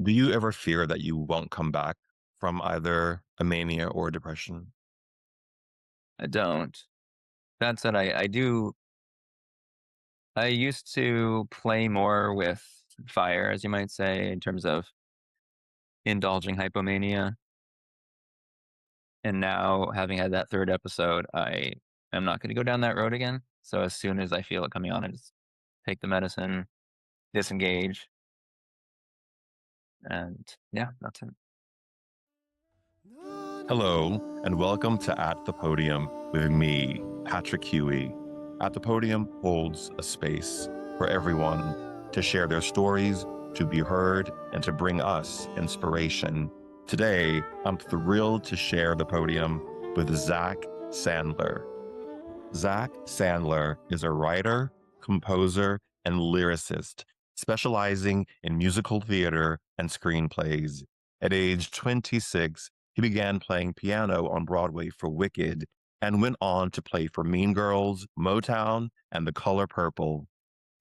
Do you ever fear that you won't come back from either a mania or a depression? I don't. That said, I do. I used to play more with fire, as you might say, in terms of indulging hypomania. And now, having had that third episode, I am not going to go down that road again. So as soon as I feel it coming on, I just take the medicine, disengage, and yeah, that's it. Hello, and welcome to At the Podium with me, Patrick Huey. At the Podium holds a space for everyone to share their stories, to be heard, and to bring us inspiration. Today, I'm thrilled to share the podium with Zak Sandler. Zak Sandler is a writer, composer, and lyricist, specializing in musical theater and screenplays. At age 26, he began playing piano on Broadway for Wicked and went on to play for Mean Girls, Motown, and The Color Purple.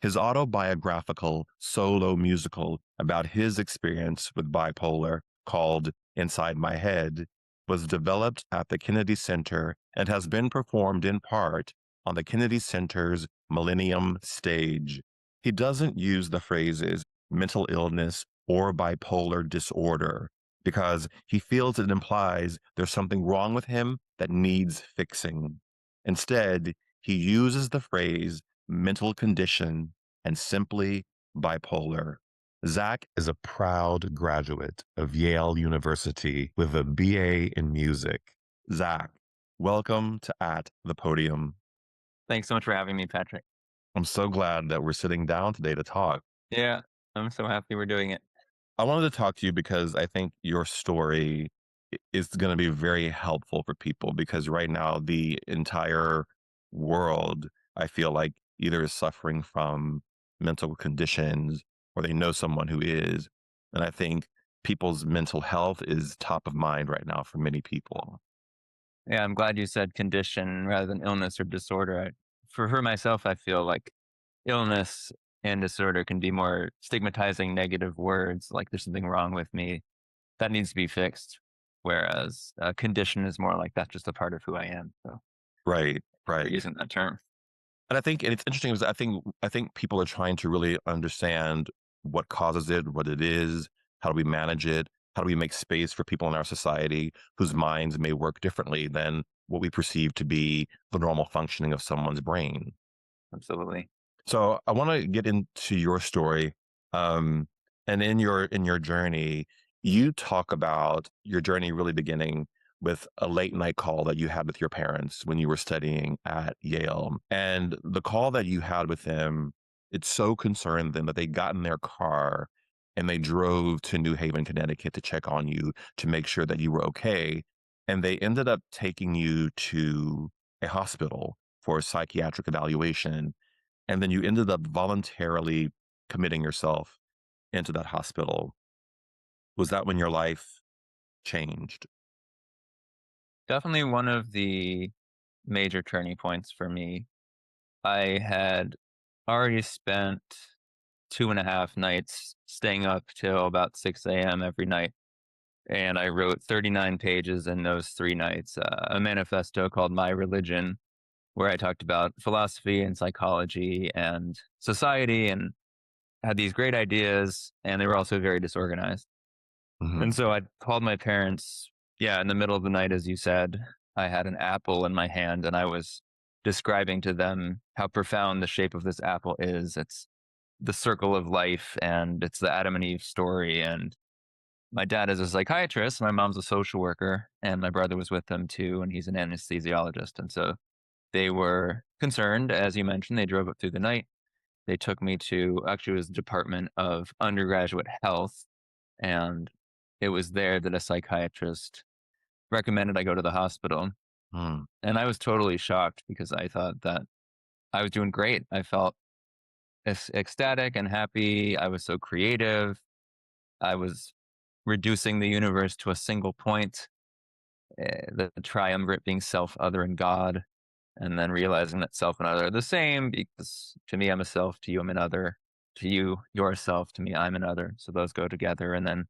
His autobiographical solo musical about his experience with bipolar, called Inside My Head, was developed at the Kennedy Center and has been performed in part on the Kennedy Center's Millennium Stage. He doesn't use the phrases mental illness or bipolar disorder because he feels it implies there's something wrong with him that needs fixing. Instead, he uses the phrase mental condition and simply bipolar. Zak is a proud graduate of Yale University with a BA in music. Zak, welcome to At the Podium. Thanks so much for having me, Patrick. I'm so glad that we're sitting down today to talk. Yeah, I'm so happy we're doing it. I wanted to talk to you because I think your story is going to be very helpful for people because right now the entire world, I feel like, either is suffering from mental conditions or they know someone who is. And I think people's mental health is top of mind right now for many people. Yeah, I'm glad you said condition rather than illness or disorder. For myself, I feel like illness and disorder can be more stigmatizing negative words, like there's something wrong with me that needs to be fixed. Whereas condition is more like that's just a part of who I am. So Right, we're right. using that term. And I think and it's interesting because I think people are trying to really understand what causes it, what it is, how do we manage it, how do we make space for people in our society whose minds may work differently than what we perceive to be the normal functioning of someone's brain. Absolutely. So I want to get into your story, um, and in your journey, you talk about your journey really beginning with a late night call that you had with your parents when you were studying at Yale, and the call that you had with them, it so concerned them that they got in their car and they drove to New Haven, Connecticut to check on you to make sure that you were okay, and they ended up taking you to a hospital for a psychiatric evaluation and then you ended up voluntarily committing yourself into that hospital. Was that when your life changed? Definitely one of the major turning points for me. I had already spent 2.5 nights staying up till about 6 a.m. every night. And I wrote 39 pages in those 3 nights, a manifesto called My Religion, where I talked about philosophy and psychology and society and had these great ideas. And they were also very disorganized. And Mhm. so I called my parents, yeah, in the middle of the night, as you said. I had an apple in my hand and I was describing to them how profound the shape of this apple is. It's the circle of life and it's the Adam and Eve story. And my dad is a psychiatrist, my mom's a social worker, and my brother was with them too, and he's an anesthesiologist. And so they were concerned, as you mentioned. They drove up through the night. They took me to actually it was the Department of Undergraduate Health, and it was there that a psychiatrist recommended I go to the hospital. Mm. And I was totally shocked because I thought that I was doing great. I felt ecstatic and happy. I was so creative. I was reducing the universe to a single point, the triumvirate being self, other, and God, and then realizing that self and other are the same because to me, I'm a self, to you, I'm an other. to you, yourself, to me, I'm another. So those go together. And then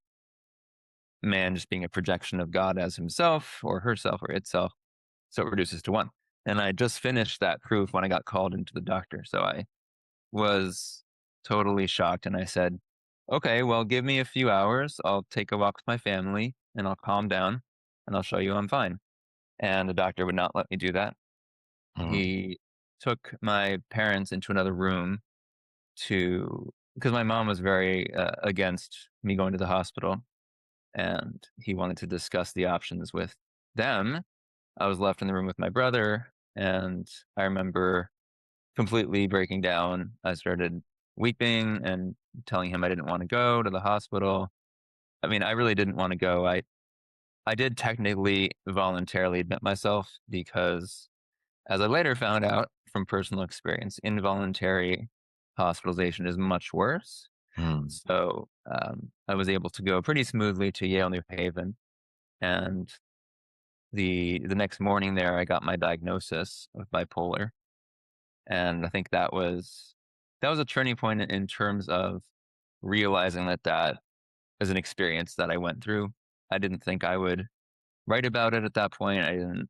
man just being a projection of God as himself or herself or itself. So it reduces to one. And I just finished that proof when I got called into the doctor. So I was totally shocked. And I said, okay, well, give me a few hours. I'll take a walk with my family and I'll calm down and I'll show you I'm fine. And the doctor would not let me do that. Mm, He took my parents into another room to, because my mom was very against me going to the hospital and he wanted to discuss the options with them. I was left in the room with my brother, and I remember completely breaking down. I started weeping and telling him I didn't want to go to the hospital. I mean, I really didn't want to go. I did technically voluntarily admit myself because, as I later found out from personal experience, involuntary hospitalization is much worse. mm, So I was able to go pretty smoothly to Yale New Haven, and the next morning there, I got my diagnosis of bipolar, and I think that was a turning point in terms of realizing that that is an experience that I went through. I didn't think I would write about it at that point. I didn't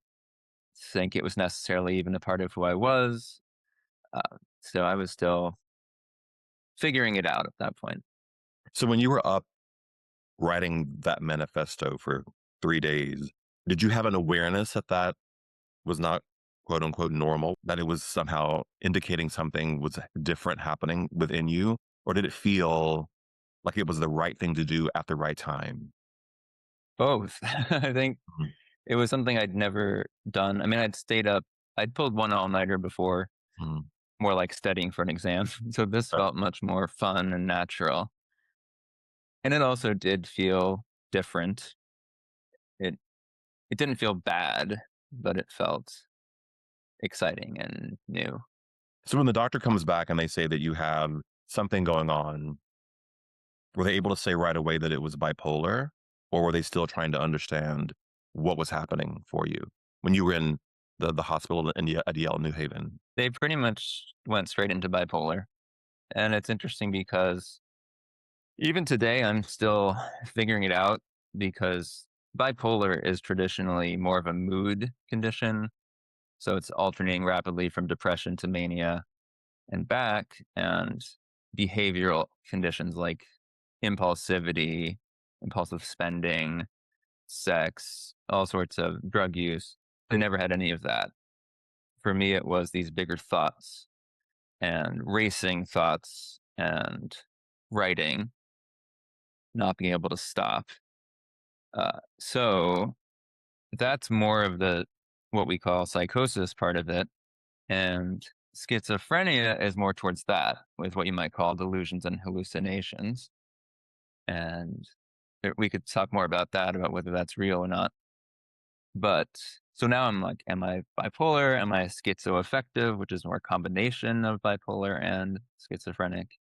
think it was necessarily even a part of who I was. So I was still figuring it out at that point. So when you were up writing that manifesto for 3 days, did you have an awareness that that was not quote unquote normal, that it was somehow indicating something was different happening within you? Or did it feel like it was the right thing to do at the right time? Both. I think Mhm. it was something I'd never done. I mean, I'd stayed up, I'd pulled one all nighter before, Mhm. more like studying for an exam. So this Right. felt much more fun and natural. And it also did feel different. It it didn't feel bad, but it felt exciting and new. So when the doctor comes back and they say that you have something going on, were they able to say right away that it was bipolar, or were they still trying to understand what was happening for you when you were in the hospital in at Yale New Haven? They pretty much went straight into bipolar. And it's interesting because even today I'm still figuring it out because bipolar is traditionally more of a mood condition. So it's alternating rapidly from depression to mania and back, and behavioral conditions like impulsivity, impulsive spending, sex, all sorts of drug use. I never had any of that. For me, it was these bigger thoughts and racing thoughts and writing, not being able to stop. So that's more of the what we call psychosis part of it. And schizophrenia is more towards that, with what you might call delusions and hallucinations. And we could talk more about that, about whether that's real or not. But so now I'm like, am I bipolar? Am I schizoaffective, which is more a combination of bipolar and schizophrenic?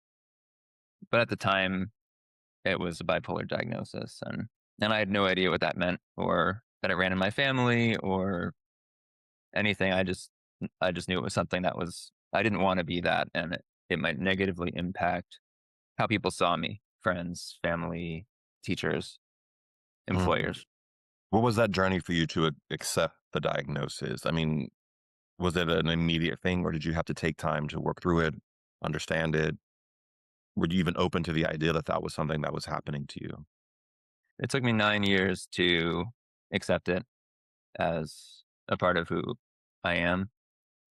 But at the time, it was a bipolar diagnosis, and I had no idea what that meant, or that it ran in my family, or anything. I just knew it was something that was I didn't want to be that, and it might negatively impact how people saw me, friends, family, teachers, Mhm. employers. What was that journey for you to accept the diagnosis? I mean, was it an immediate thing, or did you have to take time to work through it, understand it? Were you even open to the idea that that was something that was happening to you? It took me 9 years to accept it as a part of who I am.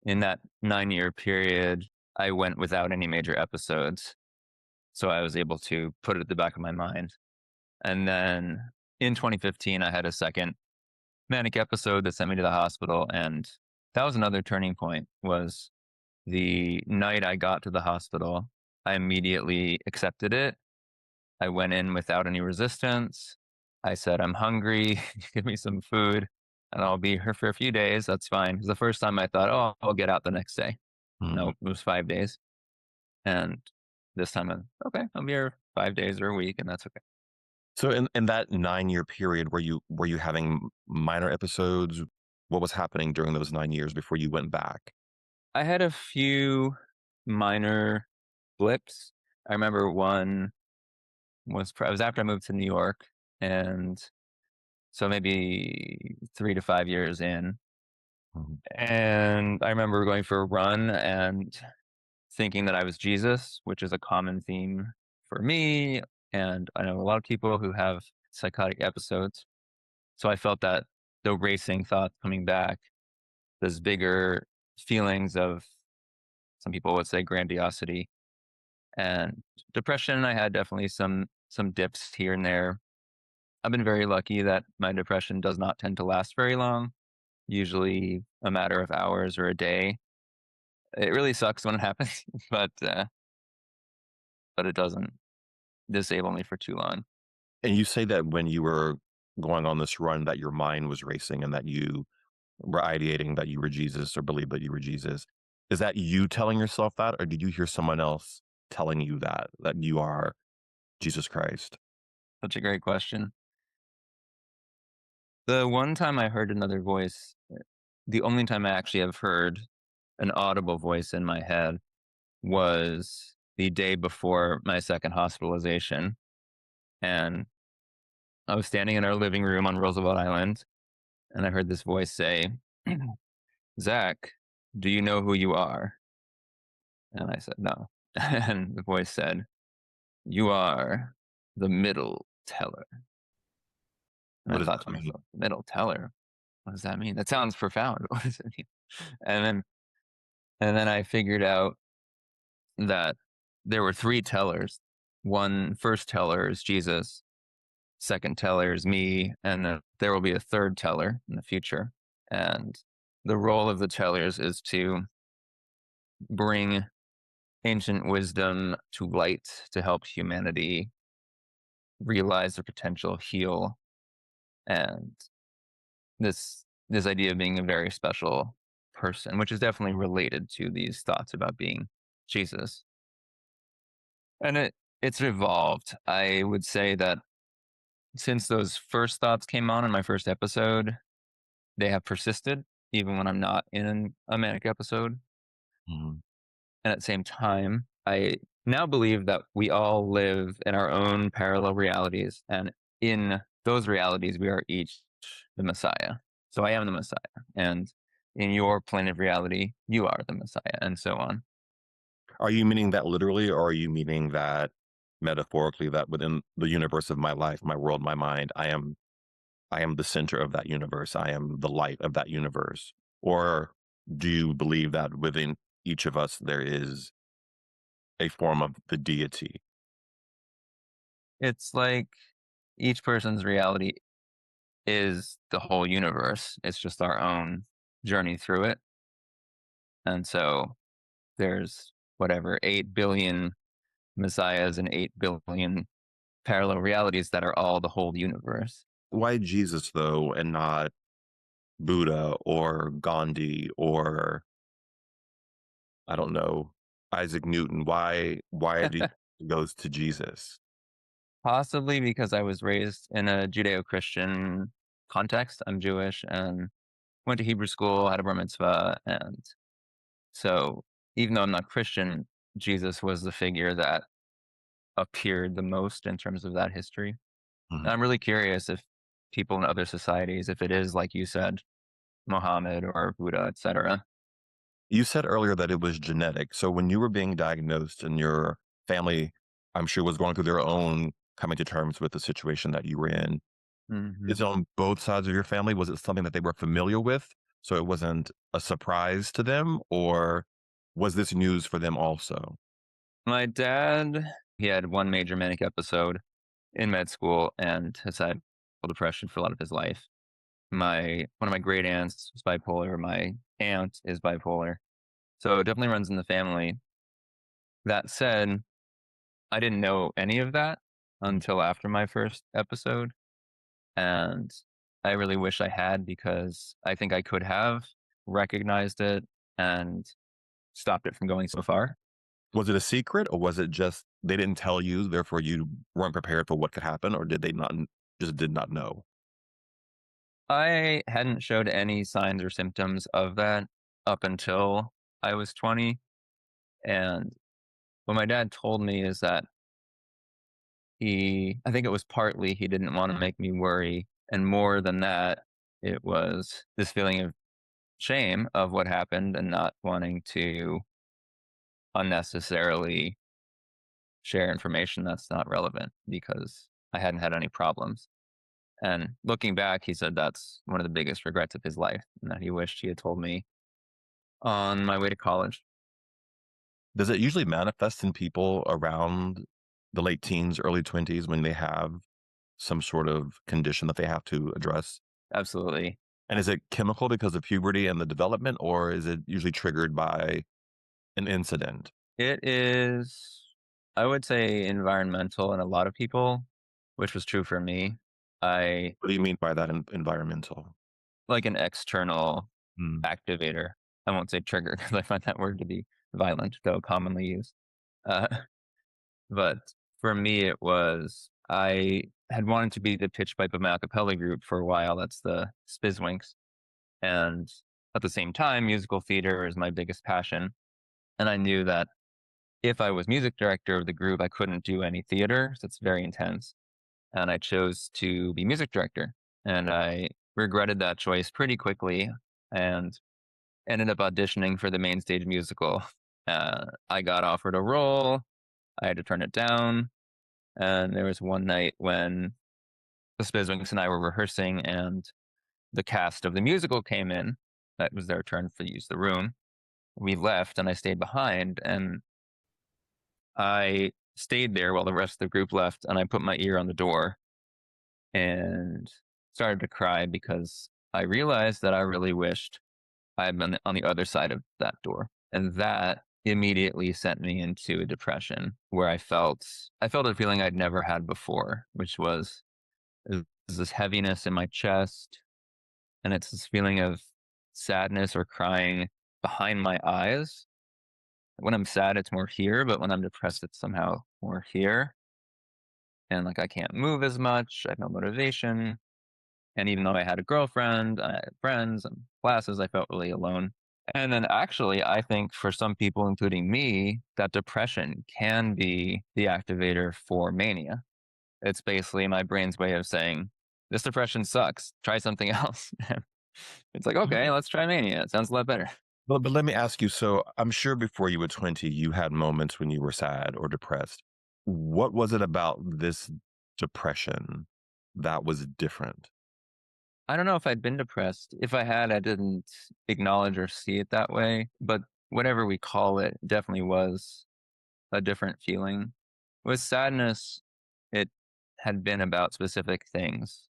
In that 9 year period, I went without any major episodes. So I was able to put it at the back of my mind. And then in 2015, I had a second manic episode that sent me to the hospital. And that was another turning point, was the night I got to the hospital, I immediately accepted it. I went in without any resistance. I said, I'm hungry. Give me some food and I'll be here for a few days. That's fine. It was the first time I thought, oh, I'll get out the next day. No, Mhm. it was 5 days. And this time, okay, I'll be here 5 days or a week, and that's okay. So in that 9-year period, were you having minor episodes? What was happening during those 9 years before you went back? I had a few minor blips. I remember one it was after I moved to New York, and so maybe 3 to 5 years in, Mhm. and I remember going for a run and thinking that I was Jesus, which is a common theme for me, and I know a lot of people who have psychotic episodes. So I felt that the racing thoughts coming back, those bigger feelings of, some people would say, grandiosity and depression. I had definitely some dips here and there. I've been very lucky that my depression does not tend to last very long, usually a matter of hours or a day. It really sucks when it happens, but it doesn't disable me for too long. And you say that when you were going on this run that your mind was racing and that you were ideating that you were Jesus or believed that you were Jesus. Is that you telling yourself that, or did you hear someone else telling you that you are Jesus Christ? Such a great question. The one time I heard another voice, the only time I actually have heard an audible voice in my head was the day before my second hospitalization. And I was standing in our living room on Roosevelt Island, and I heard this voice say, Zach, do you know who you are? And I said, no. And the voice said, you are the middle teller. And What I does thought that to mean? myself, middle teller? What does that mean? That sounds profound. What does it mean? And then, and then I figured out that there were three tellers. One first teller is Jesus, second teller is me, and then there will be a third teller in the future. And the role of the tellers is to bring ancient wisdom to light to help humanity realize their potential, heal, and this idea of being a very special person, which is definitely related to these thoughts about being Jesus. And it's evolved. I would say that since those first thoughts came on in my first episode, they have persisted even when I'm not in a manic episode. Mhm. And at the same time, I now believe that we all live in our own parallel realities. And in those realities, we are each the Messiah. So I am the Messiah. And in your plane of reality, you are the Messiah, and so on. Are you meaning that literally, or are you meaning that metaphorically, that within the universe of my life, my world, my mind, I am the center of that universe. I am the light of that universe. Or do you believe that within each of us there is a form of the deity? It's like each person's reality is the whole universe. It's just our own journey through it. And so there's whatever 8 billion messiahs and 8 billion parallel realities that are all the whole universe. Why Jesus though, and not Buddha or Gandhi or I don't know, Isaac Newton? Why do it goes to Jesus? Possibly because I was raised in a Judeo Christian context. I'm Jewish and went to Hebrew school, had a bar mitzvah. And so even though I'm not Christian, Jesus was the figure that appeared the most in terms of that history. And Mhm. I'm really curious if people in other societies, if it is like you said, Muhammad or Buddha, etc. You said earlier that it was genetic. So when you were being diagnosed and your family, I'm sure, was going through their own coming to terms with the situation that you were in, Hmm. is it on both sides of your family? Was it something that they were familiar with? So it wasn't a surprise to them, or was this news for them also? My dad, he had one major manic episode in med school and has had depression for a lot of his life. My one of my great aunts is bipolar. My aunt is bipolar. So it definitely runs in the family. That said, I didn't know any of that until after my first episode. And I really wish I had because I think I could have recognized it and stopped it from going so far. Was it a secret, or was it just they didn't tell you, therefore you weren't prepared for what could happen, or did they not just did not know? I hadn't showed any signs or symptoms of that up until I was 20. And what my dad told me is that I think it was partly he didn't want to make me worry. And more than that, it was this feeling of shame of what happened and not wanting to unnecessarily share information that's not relevant because I hadn't had any problems. And looking back, he said that's one of the biggest regrets of his life and that he wished he had told me on my way to college. Does it usually manifest in people around the late teens, early 20s when they have some sort of condition that they have to address? Absolutely. And is it chemical because of puberty and the development, or is it usually triggered by an incident? It is, I would say, environmental in a lot of people, which was true for me. I What do you mean by that environmental? like an external Mm. activator. I won't say trigger because I find that word to be violent, though commonly used. Uh, but for me, it was I had wanted to be the pitch pipe of my a cappella group for a while. That's the Spizwinks. And at the same time, musical theater is my biggest passion. And I knew that if I was music director of the group, I couldn't do any theater. So it's very intense. And I chose to be music director. And I regretted that choice pretty quickly and ended up auditioning for the main stage musical. I got offered a role. I had to turn it down. And there was one night when the Spizwinks and I were rehearsing, and the cast of the musical came in. That was their turn to use the room. We left, and I stayed behind. And I stayed there while the rest of the group left, and I put my ear on the door and started to cry because I realized that I really wished I had been on the other side of that door. And that immediately sent me into a depression where I felt a feeling I'd never had before, which was this heaviness in my chest, and it's this feeling of sadness or crying behind my eyes. When I'm sad, it's more here, but when I'm depressed, it's somehow more here. And like I can't move as much. I have no motivation. And even though I had a girlfriend, I had friends and classes, I felt really alone. And then actually, I think for some people, including me, that depression can be the activator for mania. It's basically my brain's way of saying, this depression sucks. Try something else. It's like, okay, let's try mania. It sounds a lot better. But let me ask you, so I'm sure before you were 20, you had moments when you were sad or depressed. What was it about this depression that was different? I don't know if I'd been depressed. If I had, I didn't acknowledge or see it that way. But whatever we call it, definitely was a different feeling. With sadness, it had been about specific things.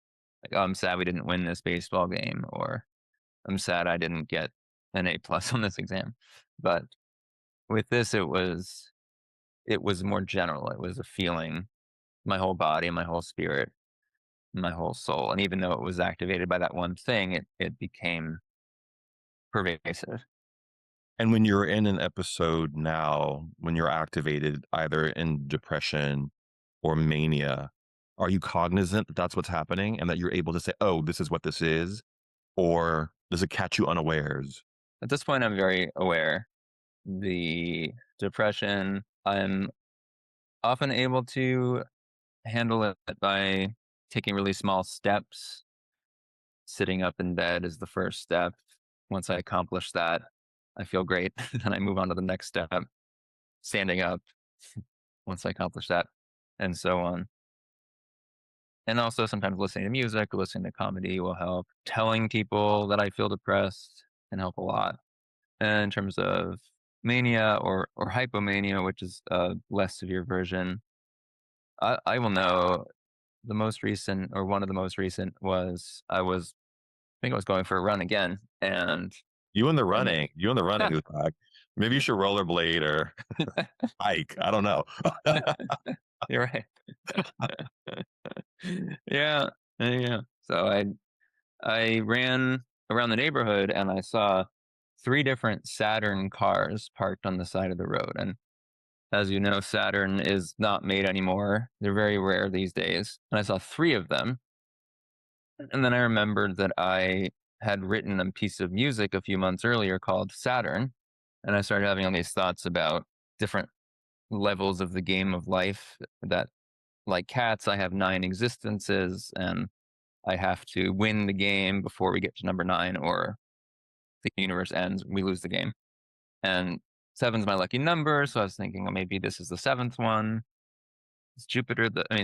Like, oh, I'm sad we didn't win this baseball game, or I'm sad I didn't get an A plus on this exam. But with this, it was more general. It was a feeling, my whole body, my whole spirit, my whole soul. And even though it was activated by that one thing, it became pervasive. And when you're in an episode now, when you're activated either in depression or mania, are you cognizant that that's what's happening and that you're able to say, oh, this is what this is? Or does it catch you unawares? At this point, I'm very aware. The depression, I'm often able to handle it by taking really small steps. Sitting up in bed is the first step. Once I accomplish that, I feel great. Then I move on to the next step, standing up once I accomplish that, and so on. And also sometimes listening to music or listening to comedy will help. Telling people that I feel depressed can help a lot. And in terms of mania or hypomania, which is a less severe version, I will know the most recent or one of the most recent was I think I was going for a run again, and and You and the running is back. Maybe you should rollerblade or hike. I don't know. you're right. Yeah, yeah. So I ran around the neighborhood and I saw three different Saturn cars parked on the side of the road. And as you know, Saturn is not made anymore. They're very rare these days. And I saw three of them. And then I remembered that I had written a piece of music a few months earlier called Saturn. And I started having all these thoughts about different levels of the game of life that, like cats, I have 9 existences, and I have to win the game before we get to number 9, or the universe ends, we lose the game. And 7's my lucky number, so I was thinking, "Oh, maybe this is the 7th one. Is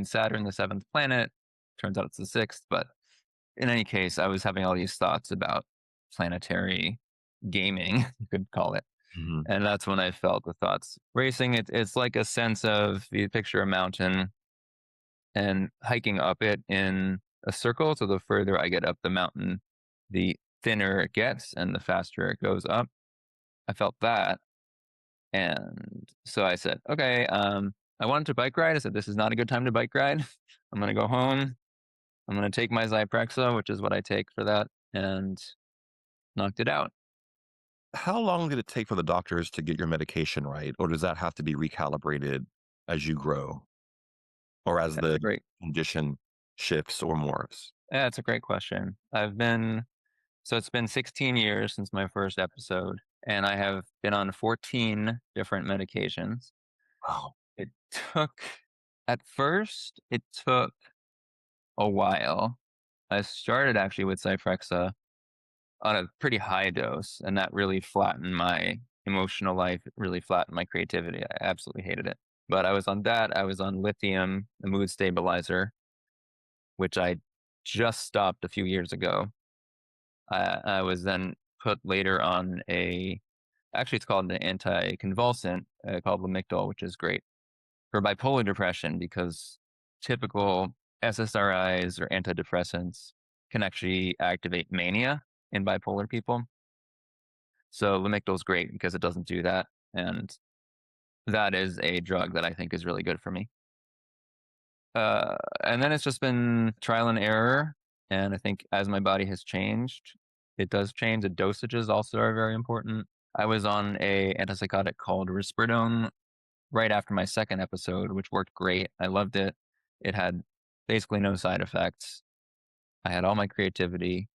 Saturn, the 7th planet?" Turns out it's the 6th, but in any case, I was having all these thoughts about planetary gaming, you could call it. Mhm. And that's when I felt the thoughts racing. It's like a sense of, you picture a mountain and hiking up it in a circle. So the further I get up the mountain, the thinner it gets and the faster it goes up. I felt that. And so I said, okay, I wanted to bike ride. I said, this is not a good time to bike ride. I'm going to go home. I'm going to take my Zyprexa, which is what I take for that, and knocked it out. How long did it take for the doctors to get your medication right, or does that have to be recalibrated as you grow or as That's a the great, condition shifts or morphs? yeah, it's a great question. So it's been 16 years since my first episode, and I have been on 14 different medications. Wow. It took, at first, it took a while. I started actually with Zyprexa on a pretty high dose, and that really flattened my emotional life. It really flattened my creativity. I absolutely hated it. But I was on that. I was on lithium, a mood stabilizer, which I just stopped a few years ago. I was then put later on actually, it's called an anticonvulsant called Lamictal, which is great for bipolar depression because typical SSRIs or antidepressants can actually activate mania in bipolar people. So Lamictal is great because it doesn't do that. And that is a drug that I think is really good for me. And then it's just been trial and error. And I think as my body has changed, it does change. The dosages also are very important. I was on a antipsychotic called Risperidone right after my second episode, which worked great. I loved it. It had basically no side effects. I had all my creativity.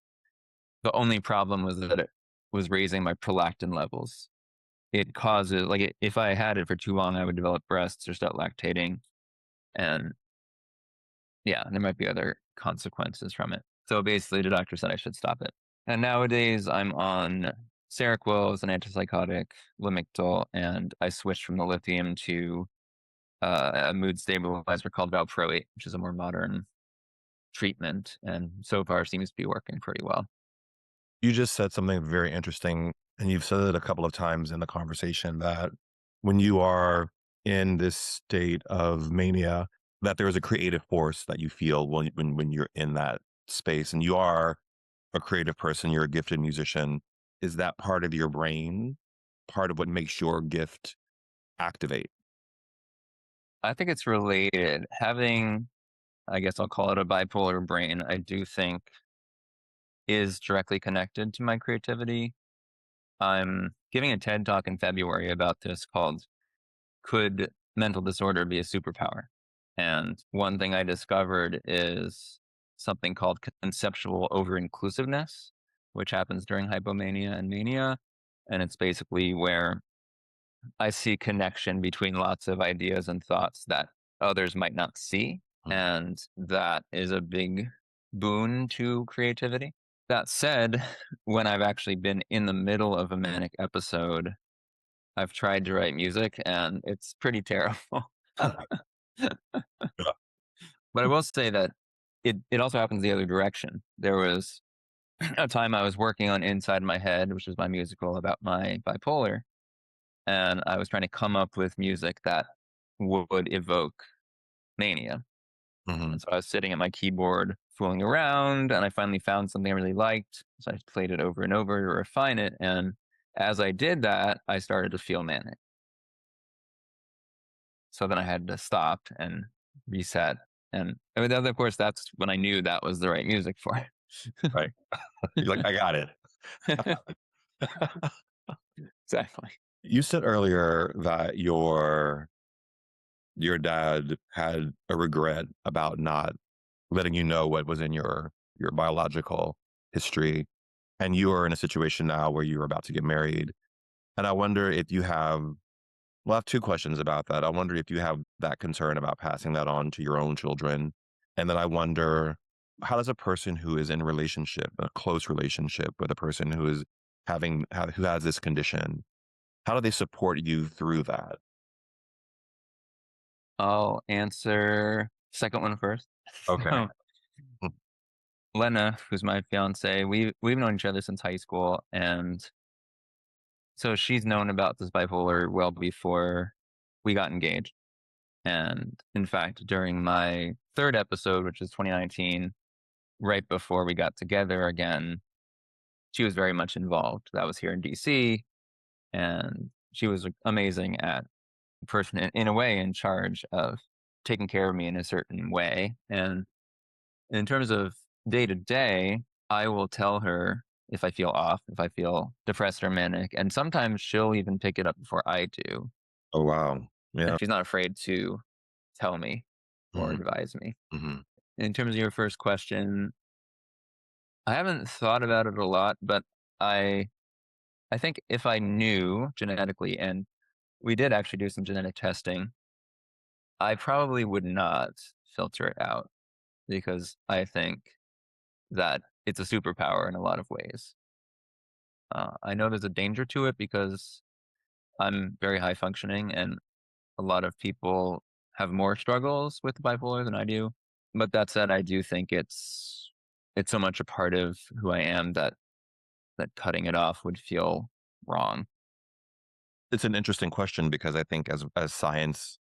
The only problem was that it was raising my prolactin levels. It causes, if I had it for too long, I would develop breasts or start lactating. And yeah, there might be other consequences from it. So basically, the doctor said I should stop it. And nowadays, I'm on Seroquel as an antipsychotic, Lamictal, and I switched from the lithium to a mood stabilizer called Valproate, which is a more modern treatment, and so far seems to be working pretty well. You just said something very interesting, and you've said it a couple of times in the conversation that when you are in this state of mania, that there is a creative force that you feel when you're in that space, and you are a creative person, you're a gifted musician. Is that part of your brain, part of what makes your gift activate? I think it's related. Having, I guess I'll call it a bipolar brain, I do think is directly connected to my creativity. I'm giving a TED talk in February about this called Could Mental Disorder Be a Superpower? And one thing I discovered is something called conceptual over inclusiveness, which happens during hypomania and mania. And it's basically where I see connection between lots of ideas and thoughts that others might not see. Mm. And that is a big boon to creativity. That said, when I've actually been in the middle of a manic episode, I've tried to write music and it's pretty terrible. But I will say that it also happens the other direction. There was a time I was working on Inside My Head, which is my musical about my bipolar, and I was trying to come up with music that would evoke mania. Mhm. And so I was sitting at my keyboard fooling around, and I finally found something I really liked. So I played it over and over to refine it. And as I did that, I started to feel manic. So then I had to stop and reset. And I mean, then, of course, that's when I knew that was the right music for Right. You're like, I got it. it. Exactly. You said earlier that your dad had a regret about not letting you know what was in your biological history, and you are in a situation now where you're about to get married. And I wonder if you have Well, I have two questions about that. I wonder if you have that concern about passing that on to your own children. And then I wonder, how does a person who is in a relationship, a close relationship with a person who is who has this condition, how do they support you through that? I'll answer second one first. Okay. So Lena, who's my fiance, we've known each other since high school, and so she's known about this bipolar well before we got engaged. And in fact, during my third episode, which is 2019, right before we got together again, she was very much involved. That was here in DC, and she was amazing at person in a way in charge of taking care of me in a certain way. And in terms of day to day, I will tell her if I feel off, if I feel depressed or manic, and sometimes she'll even pick it up before I do. Oh, wow. And Yeah. she's not afraid to tell me or Hmm. advise me. Hmm. In terms of your first question, I haven't thought about it a lot, but I I think if I knew genetically, and we did actually do some genetic testing, I probably would not filter it out because I think that it's a superpower in a lot of ways. I know there's a danger to it because I'm very high functioning, and a lot of people have more struggles with bipolar than I do. But that said, I do think it's so much a part of who I am that cutting it off would feel wrong. It's an interesting question because I think as science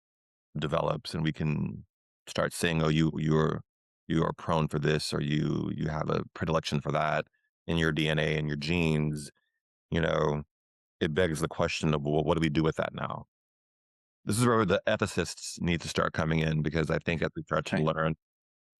develops and we can start saying, oh, you are prone for this, or you have a predilection for that in your DNA and your genes, you know, it begs the question of, well, what do we do with that now? This is where the ethicists need to start coming in, because I think as we start to Right. learn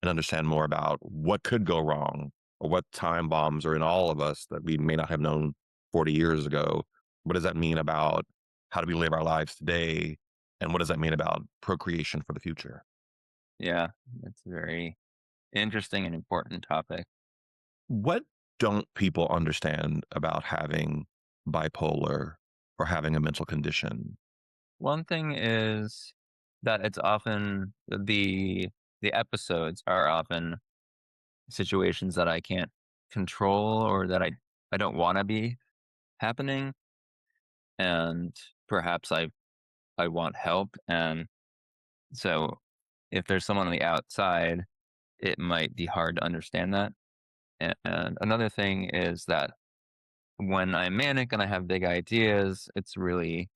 and understand more about what could go wrong or what time bombs are in all of us that we may not have known 40 years ago, what does that mean about how do we live our lives today? And what does that mean about procreation for the future? Yeah, that's a very interesting and important topic. What don't people understand about having bipolar or having a mental condition? One thing is that it's often the episodes are often situations that I can't control or that I don't want to be happening, and perhaps I want help, and so if there's someone on the outside, it might be hard to understand that. And another thing is that when I'm manic and I have big ideas, it's really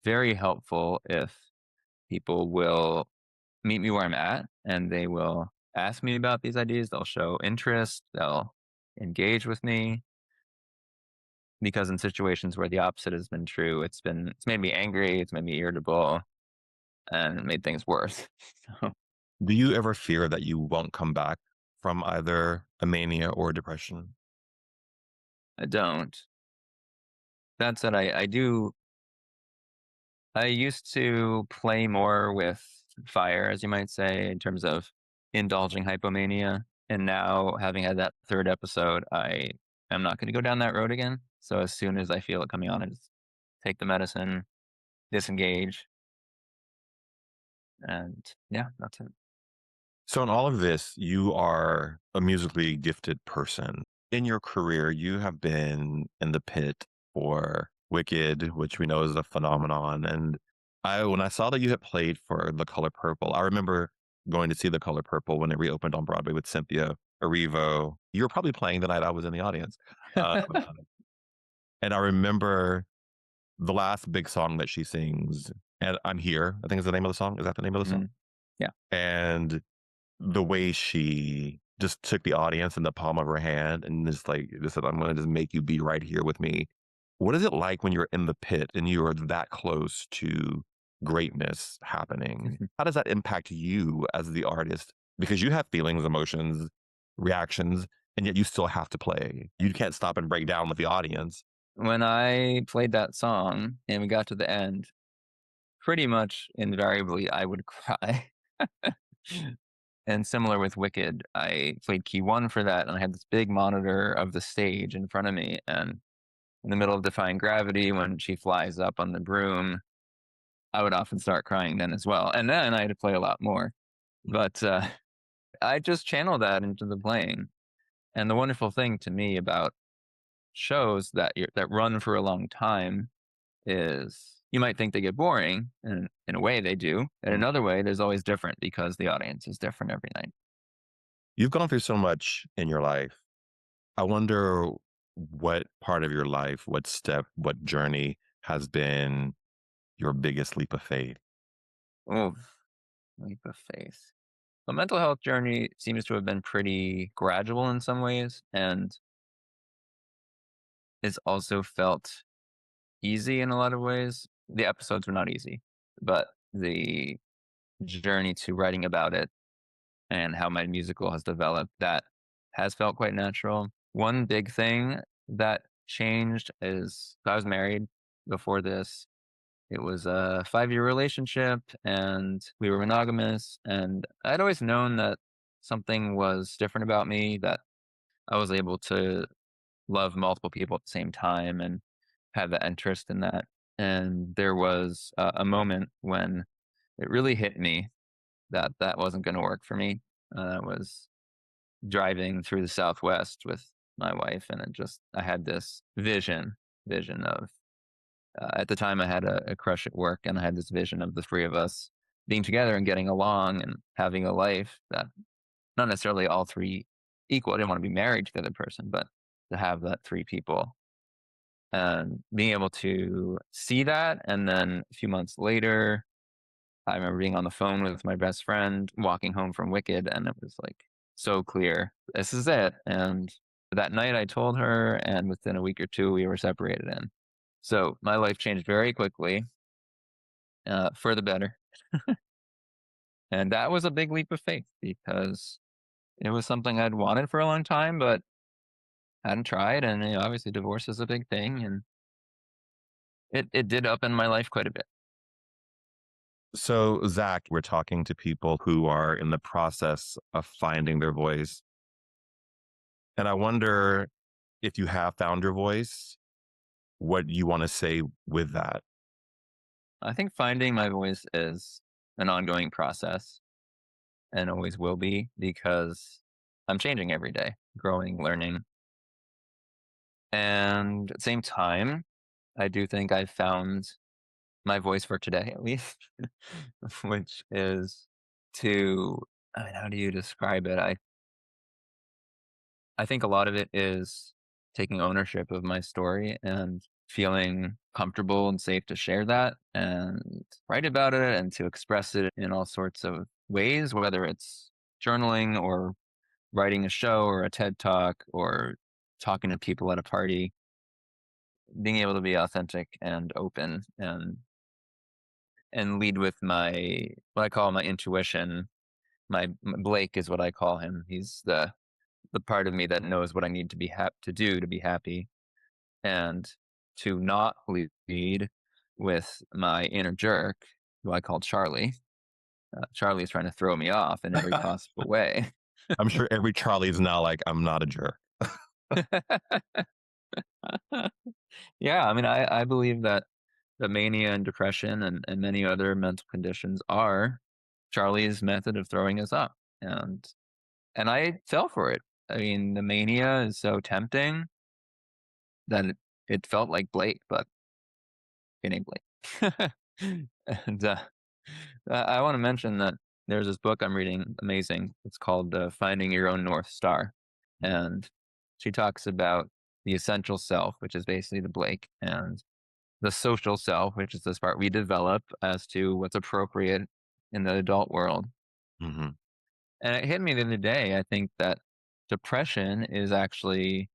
very helpful if people will meet me where I'm at and they will ask me about these ideas. They'll show interest, they'll engage with me. Because in situations where the opposite has been true, it's made me angry, it's made me irritable, and it made things worse. So Do you ever fear that you won't come back from either a mania or depression? I don't. That said, I used to play more with fire, as you might say, in terms of indulging hypomania. And now, having had that third episode, I am not going to go down that road again. So as soon as I feel it coming on, I just take the medicine, disengage, and yeah, that's it. So, in all of this, you are a musically gifted person. In your career, you have been in the pit for Wicked, which we know is a phenomenon. And when I saw that you had played for The Color Purple, I remember going to see The Color Purple when it reopened on Broadway with Cynthia Erivo. You were probably playing the night I was in the audience. Uh, and I remember the last big song that she sings, and I'm Here, I think is the name of the song. Is that the name of the song? Mm, yeah. And the way she just took the audience in the palm of her hand and just said, "I'm gonna just make you be right here with me." What is it like when you're in the pit and you are that close to greatness happening? How does that impact you as the artist? Because you have feelings, emotions, reactions, and yet you still have to play. You can't stop and break down with the audience. When I played that song and we got to the end, pretty much invariably I would cry. And similar with Wicked, I played key one for that, and I had this big monitor of the stage in front of me. And in the middle of Defying Gravity, when she flies up on the broom, I would often start crying then as well. And then I had to play a lot more. But I just channel that into the playing. And the wonderful thing to me about shows that run for a long time is you might think they get boring, and in a way they do. And Mm. another way, there's always different because the audience is different every night. You've gone through so much in your life. I wonder what part of your life, what step, what journey has been your biggest leap of faith? Oh, leap of faith. The mental health journey seems to have been pretty gradual in some ways, and it's also felt easy in a lot of ways. The episodes were not easy, but the journey to writing about it and how my musical has developed, that has felt quite natural. One big thing that changed is I was married before this. It was a 5-year relationship and we were monogamous. And I'd always known that something was different about me, that I was able to love multiple people at the same time and have that interest in that. And there was a moment when it really hit me that that wasn't going to work for me. I was driving through the Southwest with my wife, and I had this vision of, at the time I had a crush at work, and I had this vision of the three of us being together and getting along and having a life that not necessarily all three equal. I didn't want to be married to the other person, but to have that three people and being able to see that. And then a few months later, I remember being on the phone with my best friend walking home from Wicked, and it was like so clear. This is it. And that night I told her, and within a week or two, we were separated. And so my life changed very quickly, for the better. And that was a big leap of faith because it was something I'd wanted for a long time, but hadn't tried. And obviously, divorce is a big thing. And it did up in my life quite a bit. So, Zach, we're talking to people who are in the process of finding their voice. And I wonder if you have found your voice, what you want to say with that. I think finding my voice is an ongoing process and always will be because I'm changing every day, growing, learning. And at the same time, I do think I've found my voice for today, at least, which is to, I mean, how do you describe it? I think a lot of it is taking ownership of my story and feeling comfortable and safe to share that and write about it and to express it in all sorts of ways, whether it's journaling or writing a show or a TED talk or talking to people at a party, being able to be authentic and open and lead with my what I call my intuition. My Blake is what I call him. He's the part of me that knows what I need to to do to be happy, and to not lead with my inner jerk, who I call Charlie. Charlie is trying to throw me off in every possible way. I'm sure every Charlie is now like, I'm not a jerk. Yeah, I mean, I believe that the mania and depression and many other mental conditions are Charlie's method of throwing us off. And I fell for it. I mean, the mania is so tempting that it felt like Blake, but getting Blake. And I want to mention that there's this book I'm reading, amazing. It's called Finding Your Own North Star. And she talks about the essential self, which is basically the Blake, and the social self, which is this part we develop as to what's appropriate in the adult world. Hmm. And it hit me the other day. I think that depression is actually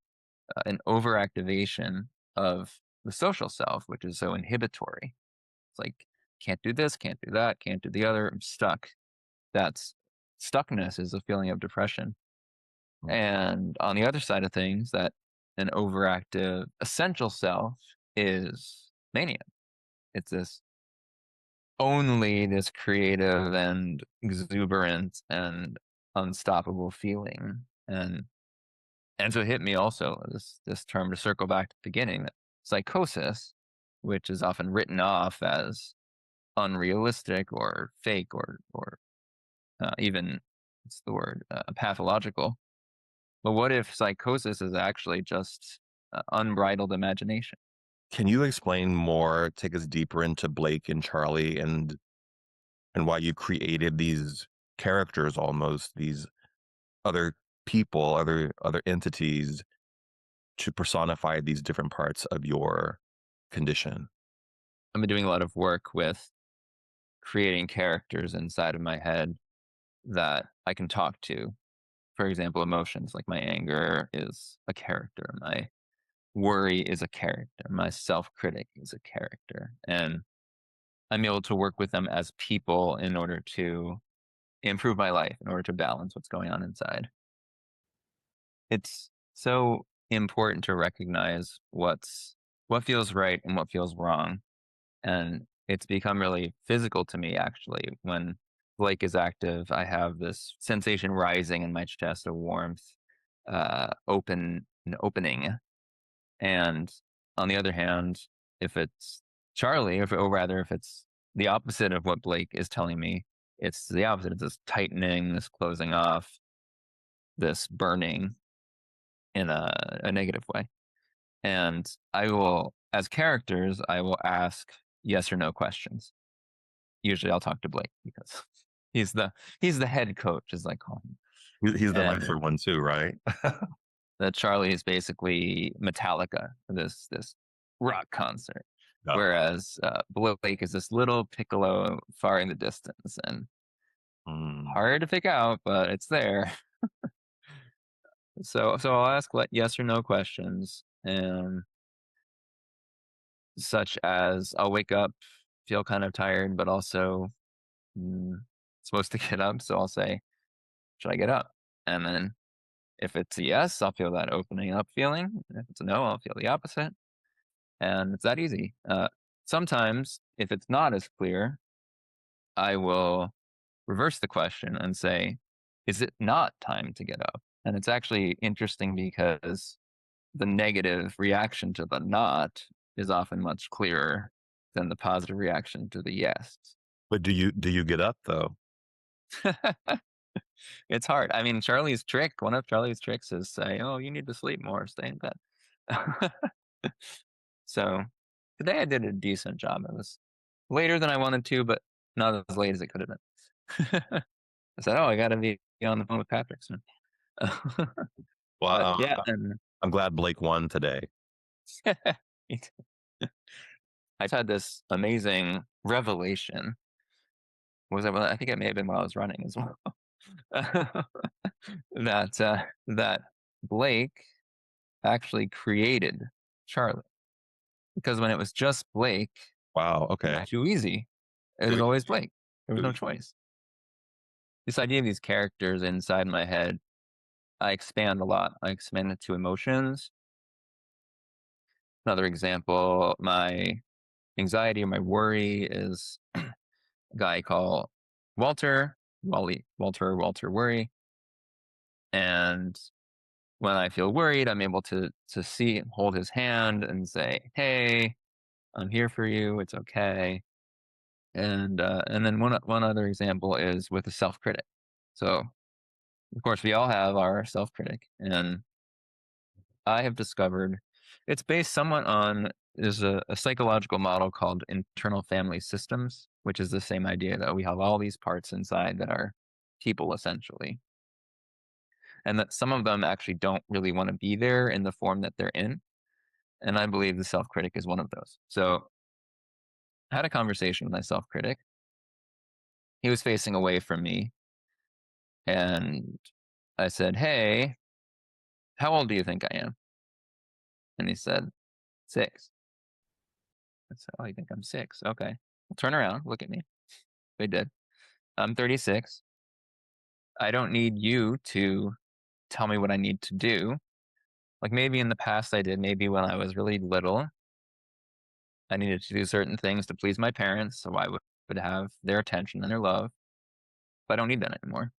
an overactivation of the social self, which is so inhibitory. It's like, can't do this, can't do that, can't do the other. I'm stuck. That's stuckness is a feeling of depression. And on the other side of things, that an overactive essential self is mania. It's this creative and exuberant and unstoppable feeling. And so it hit me also this term, to circle back to the beginning, that psychosis, which is often written off as unrealistic or fake or even what's the word pathological. But what if psychosis is actually just unbridled imagination? Can you explain more, take us deeper into Blake and Charlie and why you created these characters, almost these other people, other entities, to personify these different parts of your condition? I've been doing a lot of work with creating characters inside of my head that I can talk to. For example, emotions like my anger is a character, my worry is a character, my self critic is a character. And I'm able to work with them as people in order to improve my life, in order to balance what's going on inside. It's so important to recognize what feels right and what feels wrong. And it's become really physical to me actually. When Blake is active, I have this sensation rising in my chest, a warmth, an opening. And on the other hand, if it's Charlie, or rather, if it's the opposite of what Blake is telling me, it's the opposite. It's this tightening, this closing off, this burning in a negative way. And I will, as characters, I will ask yes or no questions. Usually I'll talk to Blake because he's the he's the head coach, as I call him. He's the And nicer one too, right? that Charlie is basically Metallica, this rock concert, Yeah. whereas Blake is this little piccolo far in the distance and Mm. hard to pick out, but it's there. So I'll ask yes or no questions, and such as I'll wake up, feel kind of tired, but also mm, supposed to get up, so I'll say, "Should I get up?" And then if it's a yes, I'll feel that opening up feeling. If it's a no, I'll feel the opposite. And it's that easy. Sometimes, if it's not as clear, I will reverse the question and say, is it not time to get up? And it's actually interesting because the negative reaction to the not is often much clearer than the positive reaction to the yes. But do you get up though? It's hard. I mean, one of Charlie's tricks is say, oh, you need to sleep more, stay in bed. So today I did a decent job. It was later than I wanted to, but not as late as it could have been. I said, "Oh, I got to be on the phone with Patrick soon." Well, But yeah, and I'm glad Blake won today. I've had this amazing revelation. I think it may have been while I was running as well. That Blake actually created Charlie because when it was just Blake, Wow. it was Okay. too easy. It was Too always easy. Blake. There was Too no easy. choice. This idea of these characters inside my head, I expand a lot. I expand it to emotions. Another example, my anxiety or my worry is a guy I call Walter, Walter Worry. And when I feel worried, I'm able to see and hold his hand and say, "Hey, I'm here for you. It's okay." And then one other example is with a self critic. So of course we all have our self critic, and I have discovered it's based somewhat on there's a psychological model called internal family systems, which is the same idea that we have all these parts inside that are people essentially, and that some of them actually don't really want to be there in the form that they're in. And I believe the self critic is one of those. So I had a conversation with my self critic. He was facing away from me, and I said, "Hey, how old do you think I am?" And he said, "6." I said, "Oh, you think I'm 6? Okay. Well, turn around, look at me." They did. I'm 36. I don't need you to tell me what I need to do. Like maybe in the past I did, maybe when I was really little, I needed to do certain things to please my parents so I would have their attention and their love. But I don't need that anymore.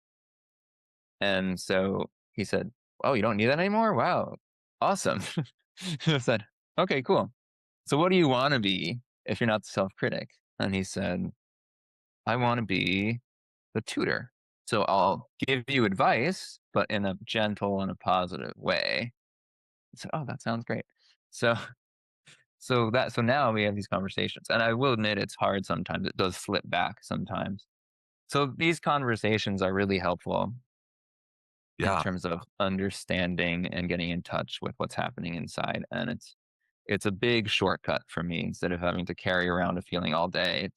And so he said, "Oh, you don't need that anymore? Wow. Awesome." I said, "Okay, cool. So what do you want to be if you're not the self critic?" And he said, I want to be the tutor. So I'll give you advice, but in a gentle and a positive way. So, oh, that sounds great. So, so now we have these conversations, and I will admit it's hard sometimes. It does slip back sometimes. So these conversations are really helpful in Yeah. terms of understanding and getting in touch with what's happening inside. And it's a big shortcut for me instead of having to carry around a feeling all day.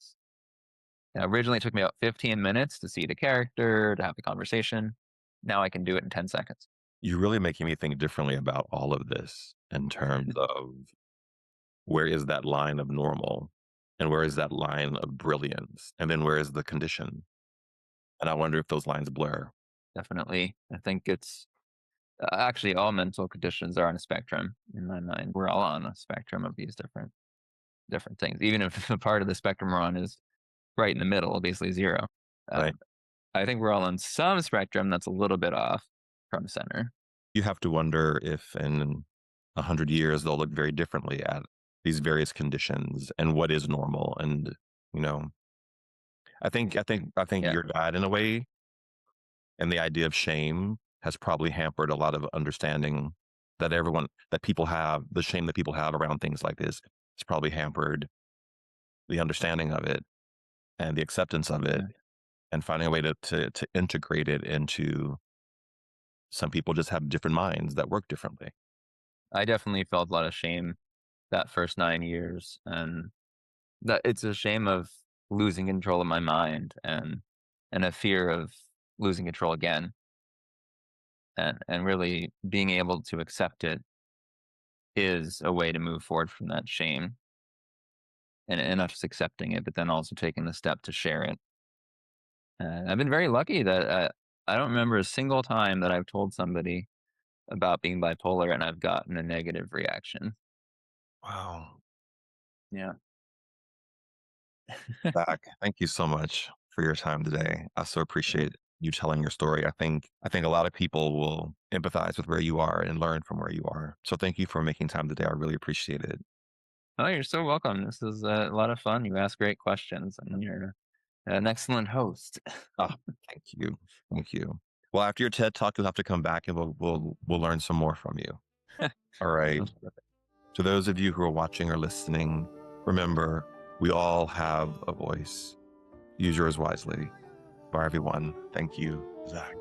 Originally it took me about 15 minutes to see the character, to have the conversation. Now I can do it in 10 seconds. You're really making me think differently about all of this in terms of where is that line of normal and where is that line of brilliance? And then where is the condition? And I wonder if those lines blur. Definitely. I think it's actually all mental conditions are on a spectrum in my mind. We're all on a spectrum of these different things. Even if the part of the spectrum we're on is right in the middle, basically zero. Uh, Right. I think we're all on some spectrum that's a little bit off from center. You have to wonder if in 100 years they'll look very differently at these various conditions and what is normal. And, you know, I think Yeah, your dad in a way and the idea of shame has probably hampered a lot of understanding that people have, the shame that people have around things like this. It's probably hampered the understanding of it and the acceptance of it yeah. and finding a way to integrate it into some people just have different minds that work differently. I definitely felt a lot of shame that first 9 years, and that it's a shame of losing control of my mind and a fear of losing control again, and really being able to accept it is a way to move forward from that shame, and not just accepting it, but then also taking the step to share it. And I've been very lucky that I don't remember a single time that I've told somebody about being bipolar and I've gotten a negative reaction. Wow. Yeah. Zach, thank you so much for your time today. I so appreciate you telling your story. I think a lot of people will empathize with where you are and learn from where you are. So thank you for making time today. I really appreciate it. Oh, you're so welcome. This is a lot of fun. You ask great questions, and you're an excellent host. Ah, thank you. Thank you. Well, after your TED talk, you'll have to come back and we'll learn some more from you. All right. Sounds perfect. To those of you who are watching or listening, remember, we all have a voice. Use yours wisely. Bye, everyone. Thank you, Zach.